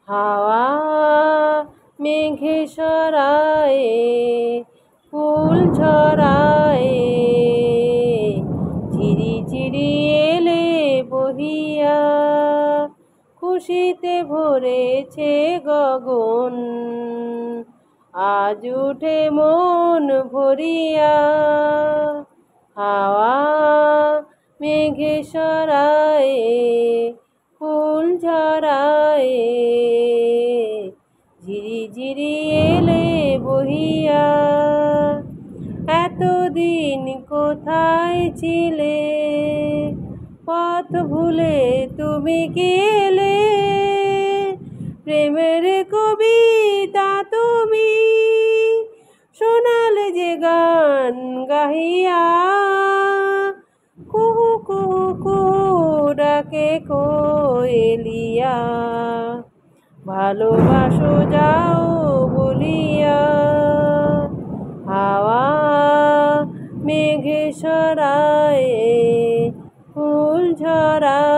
হাওয়া মেঘে সরায় ফুল ঝরায়, ঝিরি ঝিরি এলে বহিয়া খুশিতে ভরেছে গগন। আজ উঠে মন ভরিয়া হাওয়া মেঘে সরায় ফুল ঝরায়, ঝিরি ঝিরি এলে বহিয়া। এতদিন কোথায় ছিলে, পথ ভুলে তুমি কি এলে? প্রেমের কবিতা তুমি শোনালে যে গান গাহিয়া, কুহু কুহু কুহু ডাকে কোয়েলিয়া, ভালোবাসো যাও বলিয়া। হাওয়া মেঘে সরায় ফুল ঝরায়।